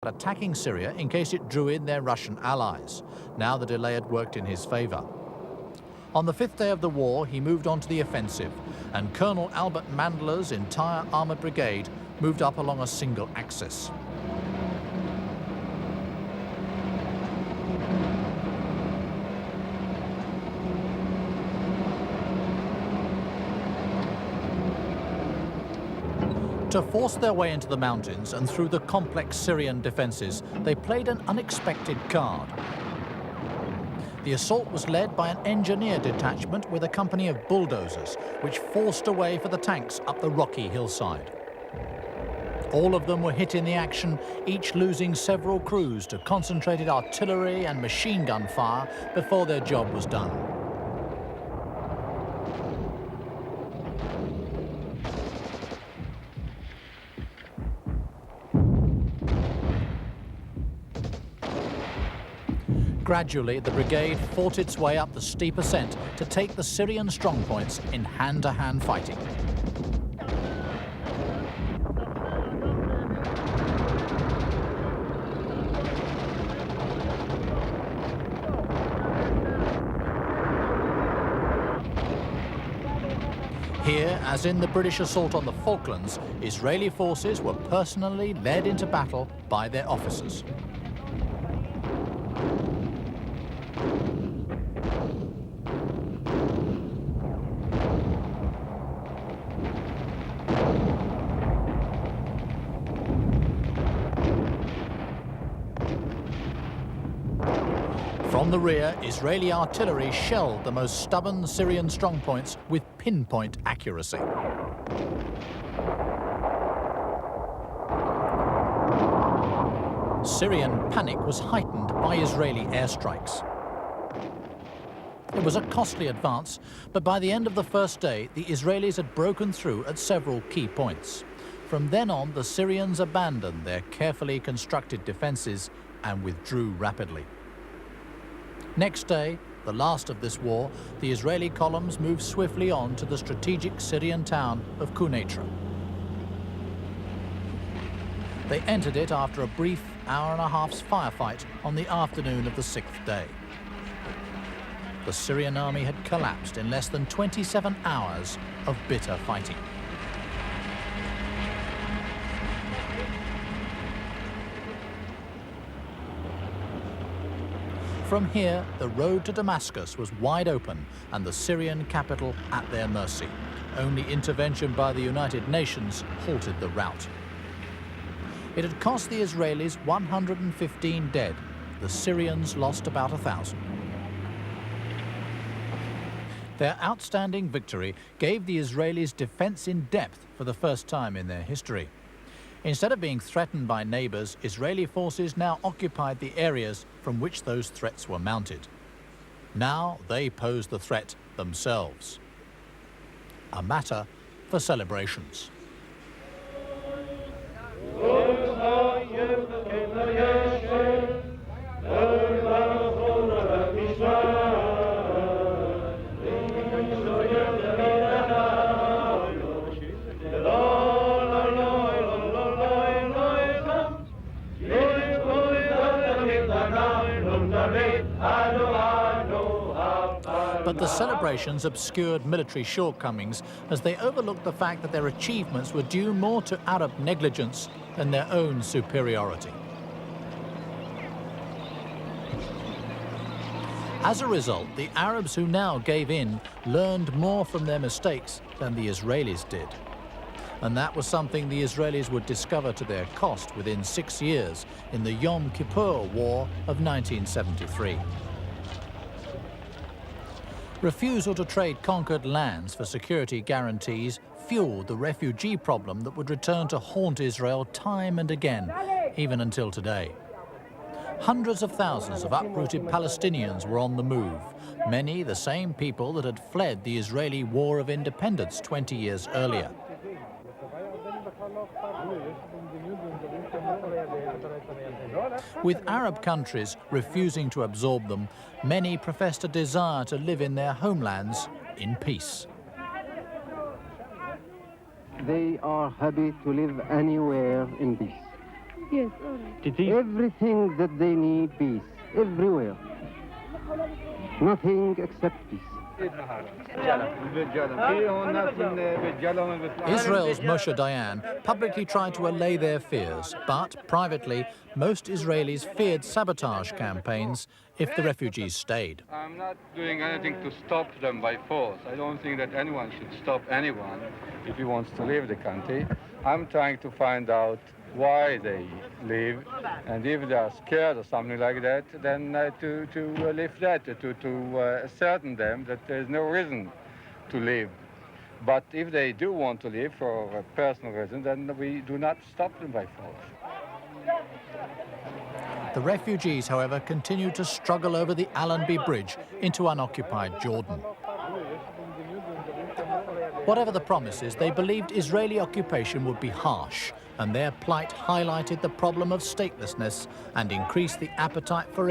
attacking Syria in case it drew in their Russian allies. Now the delay had worked in his favor. On the 5th day of the war, he moved on to the offensive, and Colonel Albert Mandler's entire armored brigade moved up along a single axis. To force their way into the mountains and through the complex Syrian defenses, they played an unexpected card. The assault was led by an engineer detachment with a company of bulldozers, which forced a way for the tanks up the rocky hillside. All of them were hit in the action, each losing several crews to concentrated artillery and machine gun fire before their job was done. Gradually, the brigade fought its way up the steep ascent to take the Syrian strongpoints in hand-to-hand fighting. Here, as in the British assault on the Falklands, Israeli forces were personally led into battle by their officers. From the rear, Israeli artillery shelled the most stubborn Syrian strongpoints with pinpoint accuracy. Syrian panic was heightened by Israeli airstrikes. It was a costly advance, but by the end of the first day, the Israelis had broken through at several key points. From then on, the Syrians abandoned their carefully constructed defenses and withdrew rapidly. Next day, the last of this war, the Israeli columns moved swiftly on to the strategic Syrian town of Quneitra. They entered it after a brief hour-and-a-half's firefight on the afternoon of the 6th day. The Syrian army had collapsed in less than 27 hours of bitter fighting. From here, the road to Damascus was wide open and the Syrian capital at their mercy. Only intervention by the United Nations halted the rout. It had cost the Israelis 115 dead. The Syrians lost about 1,000. Their outstanding victory gave the Israelis defense in depth for the first time in their history. Instead of being threatened by neighbors, Israeli forces now occupied the areas from which those threats were mounted. Now they posed the threat themselves. A matter for celebrations. But the celebrations obscured military shortcomings as they overlooked the fact that their achievements were due more to Arab negligence than their own superiority. As a result, the Arabs who now gave in learned more from their mistakes than the Israelis did. And that was something the Israelis would discover to their cost within 6 years in the Yom Kippur War of 1973. Refusal to trade conquered lands for security guarantees fueled the refugee problem that would return to haunt Israel time and again, even until today. Hundreds of thousands of uprooted Palestinians were on the move, many the same people that had fled the Israeli War of Independence 20 years earlier. With Arab countries refusing to absorb them, many professed a desire to live in their homelands in peace. They are happy to live anywhere in peace. Yes, all right. Did he? Everything that they need, peace, everywhere. Nothing except peace. Israel's Moshe Dayan publicly tried to allay their fears, but privately, most Israelis feared sabotage campaigns if the refugees stayed. I'm not doing anything to stop them by force. I don't think that anyone should stop anyone if he wants to leave the country. I'm trying to find out why they leave, and if they are scared or something like that, then to leave that, to ascertain them that there is no reason to leave. But if they do want to leave for a personal reason, then we do not stop them by force. The refugees, however, continue to struggle over the Allenby Bridge into unoccupied Jordan. Whatever the promises, they believed Israeli occupation would be harsh, and their plight highlighted the problem of statelessness and increased the appetite for